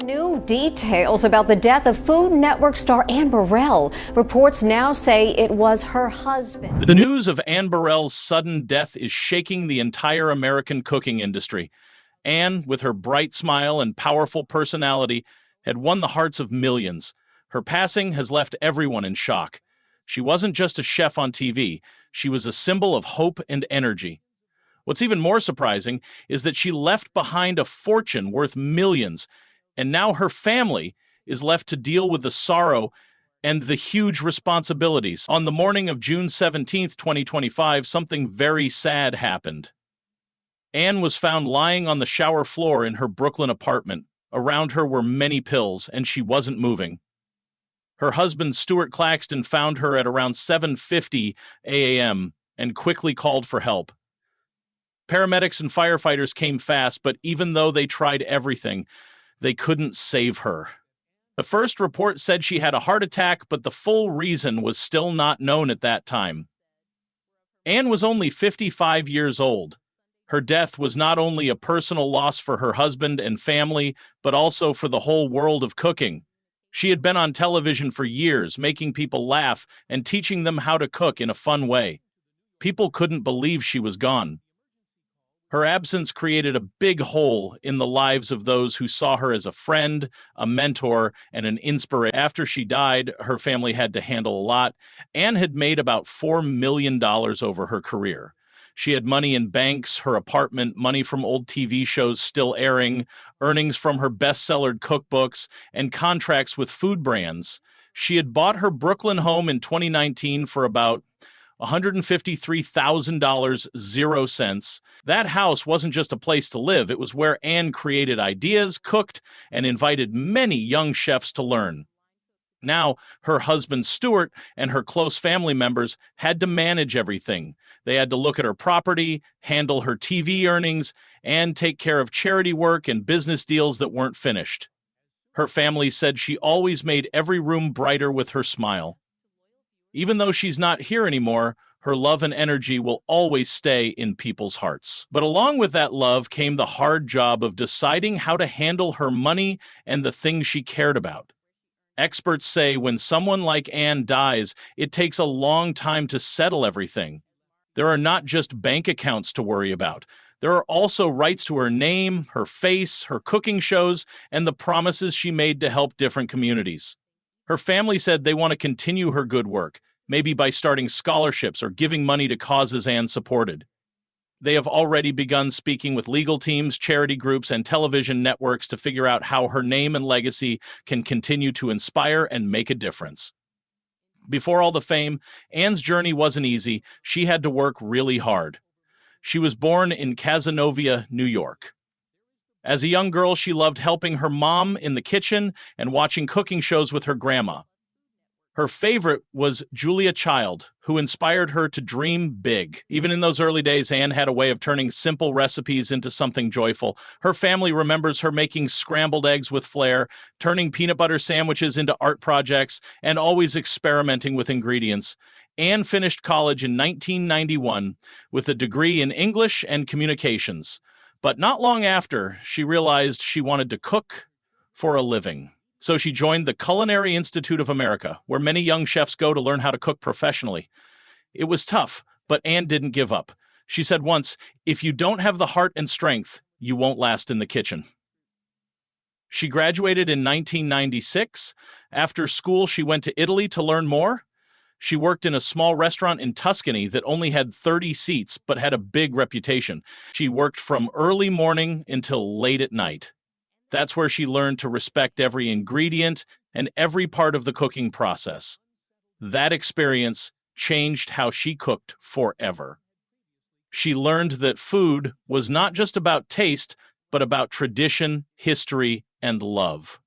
New details about the death of Food Network star Ann Burrell. Reports now say it was her husband. The news of Ann Burrell's sudden death is shaking the entire American cooking industry. Ann, with her bright smile and powerful personality, had won the hearts of millions. Her passing has left everyone in shock. She wasn't just a chef on TV. She was a symbol of hope and energy. What's even more surprising is that she left behind a fortune worth millions, and now her family is left to deal with the sorrow and the huge responsibilities. On the morning of June 17th, 2025, something very sad happened. Ann was found lying on the shower floor in her Brooklyn apartment. Around her were many pills, and she wasn't moving. Her husband, Stuart Claxton, found her at around 7:50 a.m. and quickly called for help. Paramedics and firefighters came fast, but even though they tried everything, they couldn't save her. The first report said she had a heart attack, but the full reason was still not known at that time. Ann was only 55 years old. Her death was not only a personal loss for her husband and family, but also for the whole world of cooking. She had been on television for years, making people laugh and teaching them how to cook in a fun way. People couldn't believe she was gone. Her absence created a big hole in the lives of those who saw her as a friend, a mentor, and an inspiration. After she died, her family had to handle a lot. Ann had made about $4 million over her career. She had money in banks, her apartment, money from old TV shows still airing, earnings from her best-sellered cookbooks, and contracts with food brands. She had bought her Brooklyn home in 2019 for about $153,000, 0 cents. That house wasn't just a place to live. It was where Ann created ideas, cooked, and invited many young chefs to learn. Now, her husband, Stuart, and her close family members had to manage everything. They had to look at her property, handle her TV earnings, and take care of charity work and business deals that weren't finished. Her family said she always made every room brighter with her smile. Even though she's not here anymore, her love and energy will always stay in people's hearts. But along with that love came the hard job of deciding how to handle her money and the things she cared about. Experts say when someone like Ann dies, it takes a long time to settle everything. There are not just bank accounts to worry about. There are also rights to her name, her face, her cooking shows, and the promises she made to help different communities. Her family said they want to continue her good work, maybe by starting scholarships or giving money to causes Ann supported. They have already begun speaking with legal teams, charity groups, and television networks to figure out how her name and legacy can continue to inspire and make a difference. Before all the fame, Ann's journey wasn't easy. She had to work really hard. She was born in Cazenovia, New York. As a young girl, she loved helping her mom in the kitchen and watching cooking shows with her grandma. Her favorite was Julia Child, who inspired her to dream big. Even in those early days, Ann had a way of turning simple recipes into something joyful. Her family remembers her making scrambled eggs with flair, turning peanut butter sandwiches into art projects, and always experimenting with ingredients. Ann finished college in 1991 with a degree in English and communications. But not long after, she realized she wanted to cook for a living. So she joined the Culinary Institute of America, where many young chefs go to learn how to cook professionally. It was tough, but Ann didn't give up. She said once, "If you don't have the heart and strength, you won't last in the kitchen." She graduated in 1996. After school, she went to Italy to learn more. She worked in a small restaurant in Tuscany that only had 30 seats, but had a big reputation. She worked from early morning until late at night. That's where she learned to respect every ingredient and every part of the cooking process. That experience changed how she cooked forever. She learned that food was not just about taste, but about tradition, history, and love.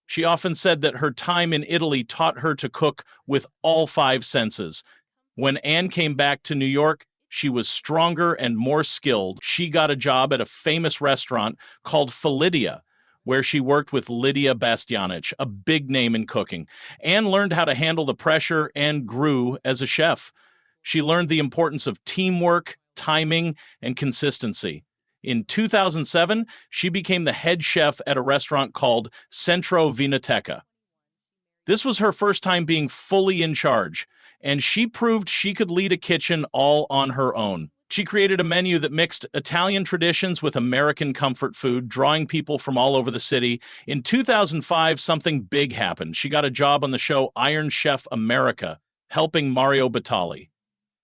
She often said that her time in Italy taught her to cook with all 5 senses. When Ann came back to New York, she was stronger and more skilled. She got a job at a famous restaurant called Felidia, where she worked with Lydia Bastianich, a big name in cooking. Ann learned how to handle the pressure and grew as a chef. She learned the importance of teamwork, timing, and consistency. In 2007, she became the head chef at a restaurant called Centro Vinoteca. This was her first time being fully in charge, and she proved she could lead a kitchen all on her own. She created a menu that mixed Italian traditions with American comfort food, drawing people from all over the city. In 2005, something big happened. She got a job on the show Iron Chef America, helping Mario Batali.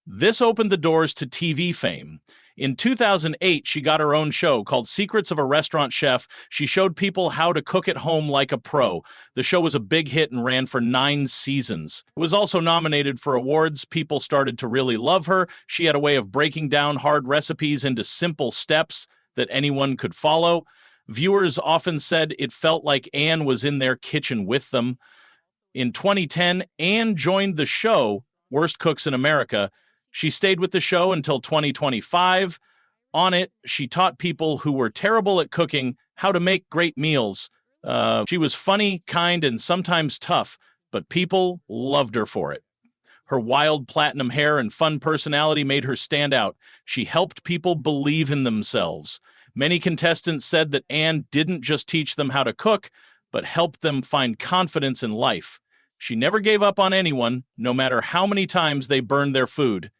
This opened the doors to TV fame. In 2008, she got her own show called Secrets of a Restaurant Chef. She showed people how to cook at home like a pro. The show was a big hit and ran for 9 seasons. It was also nominated for awards. People started to really love her. She had a way of breaking down hard recipes into simple steps that anyone could follow. Viewers often said it felt like Anne was in their kitchen with them. In 2010, Anne joined the show Worst Cooks in America. She stayed with the show until 2025. On it, she taught people who were terrible at cooking how to make great meals. She was funny, kind, and sometimes tough, but people loved her for it. Her wild platinum hair and fun personality made her stand out. She helped people believe in themselves. Many contestants said that Anne didn't just teach them how to cook, but helped them find confidence in life. She never gave up on anyone, no matter how many times they burned their food.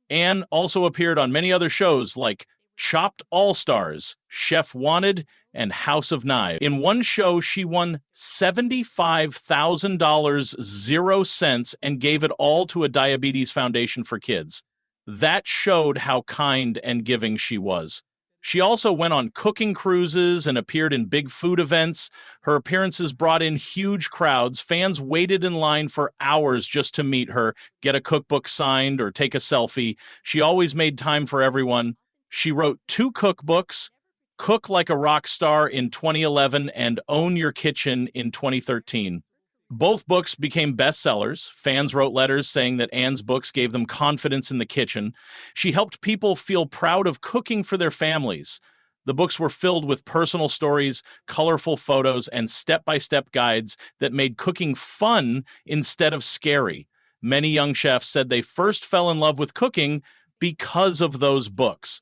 Anne also appeared on many other shows like Chopped All-Stars, Chef Wanted, and House of Knives. In one show, she won $75,000, 0 cents, and gave it all to a diabetes foundation for kids. That showed how kind and giving she was. She also went on cooking cruises and appeared in big food events. Her appearances brought in huge crowds. Fans waited in line for hours just to meet her, get a cookbook signed, or take a selfie. She always made time for everyone. She wrote 2 cookbooks, Cook Like a Rock Star in 2011 and Own Your Kitchen in 2013. Both books became bestsellers. Fans wrote letters saying that Anne's books gave them confidence in the kitchen. She helped people feel proud of cooking for their families. The books were filled with personal stories, colorful photos, and step-by-step guides that made cooking fun instead of scary. Many young chefs said they first fell in love with cooking because of those books.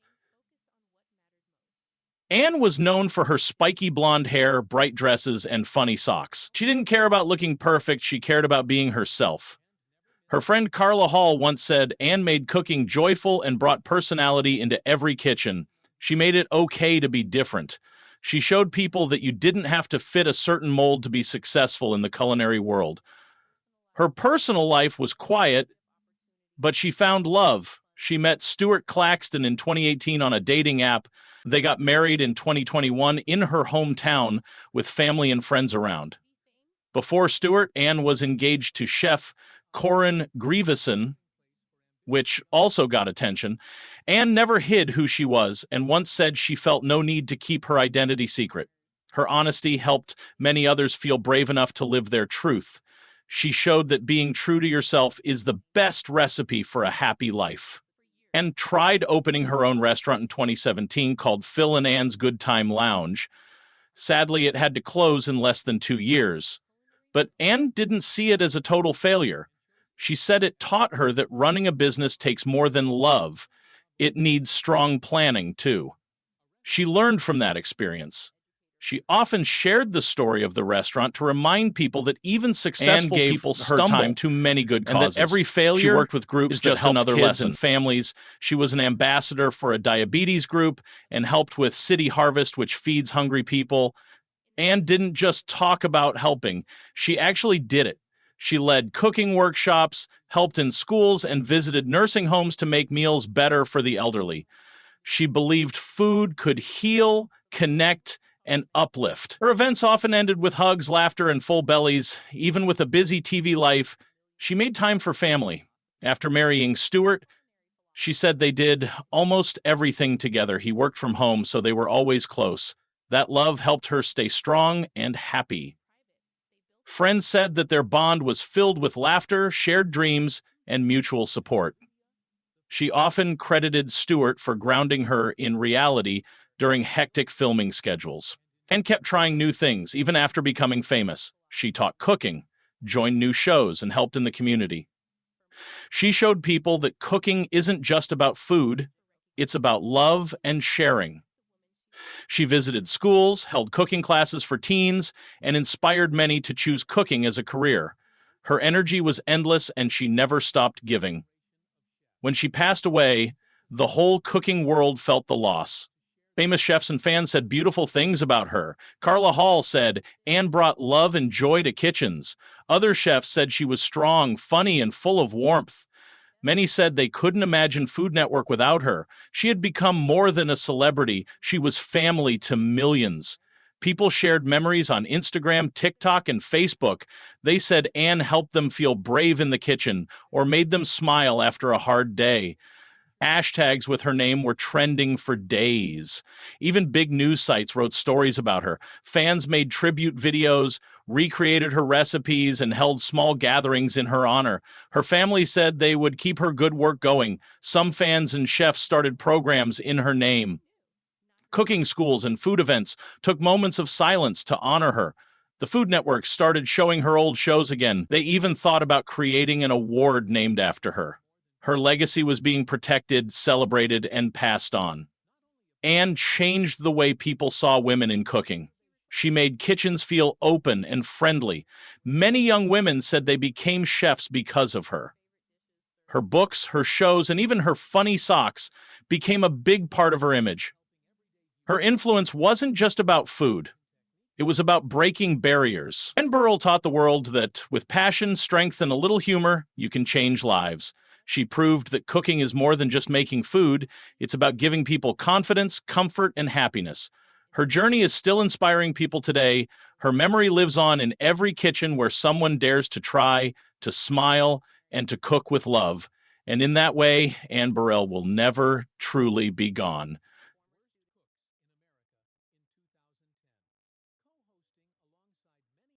Anne was known for her spiky blonde hair, bright dresses, and funny socks. She didn't care about looking perfect, she cared about being herself. Her friend Carla Hall once said Anne made cooking joyful and brought personality into every kitchen. She made it okay to be different. She showed people that you didn't have to fit a certain mold to be successful in the culinary world. Her personal life was quiet, but she found love. She met Stuart Claxton in 2018 on a dating app. They got married in 2021 in her hometown with family and friends around. Before Stuart, Anne was engaged to chef Corin Grieveson, which also got attention. Anne never hid who she was and once said she felt no need to keep her identity secret. Her honesty helped many others feel brave enough to live their truth. She showed that being true to yourself is the best recipe for a happy life. And tried opening her own restaurant in 2017 called Phil and Anne's Good Time Lounge. Sadly, it had to close in less than 2 years. But Anne didn't see it as a total failure. She said it taught her that running a business takes more than love. It needs strong planning, too. She learned from that experience. She often shared the story of the restaurant to remind people that even successful people stumble, time to many good causes. And that every failure she worked with groups is just another lesson. And families. She was an ambassador for a diabetes group and helped with City Harvest, which feeds hungry people. Anne didn't just talk about helping. She actually did it. She led cooking workshops, helped in schools, and visited nursing homes to make meals better for the elderly. She believed food could heal, connect, and uplift. Her events often ended with hugs, laughter, and full bellies. Even with a busy TV life, she made time for family. After marrying Stuart, she said they did almost everything together. He worked from home, so they were always close. That love helped her stay strong and happy. Friends said that their bond was filled with laughter, shared dreams, and mutual support. She often credited Stuart for grounding her in reality during hectic filming schedules, and kept trying new things even after becoming famous. She taught cooking, joined new shows, and helped in the community. She showed people that cooking isn't just about food, it's about love and sharing. She visited schools, held cooking classes for teens, and inspired many to choose cooking as a career. Her energy was endless, and she never stopped giving. When she passed away, the whole cooking world felt the loss. Famous chefs and fans said beautiful things about her. Carla Hall said, "Anne brought love and joy to kitchens." Other chefs said she was strong, funny, and full of warmth. Many said they couldn't imagine Food Network without her. She had become more than a celebrity. She was family to millions. People shared memories on Instagram, TikTok, and Facebook. They said Anne helped them feel brave in the kitchen or made them smile after a hard day. Hashtags with her name were trending for days. Even big news sites wrote stories about her. Fans made tribute videos, recreated her recipes, and held small gatherings in her honor. Her family said they would keep her good work going. Some fans and chefs started programs in her name. Cooking schools and food events took moments of silence to honor her. The Food Network started showing her old shows again. They even thought about creating an award named after her. Her legacy was being protected, celebrated, and passed on. Anne changed the way people saw women in cooking. She made kitchens feel open and friendly. Many young women said they became chefs because of her. Her books, her shows, and even her funny socks became a big part of her image. Her influence wasn't just about food. It was about breaking barriers. And Burrell taught the world that with passion, strength, and a little humor, you can change lives. She proved that cooking is more than just making food. It's about giving people confidence, comfort, and happiness. Her journey is still inspiring people today. Her memory lives on in every kitchen where someone dares to try, to smile, and to cook with love. And in that way, Anne Burrell will never truly be gone.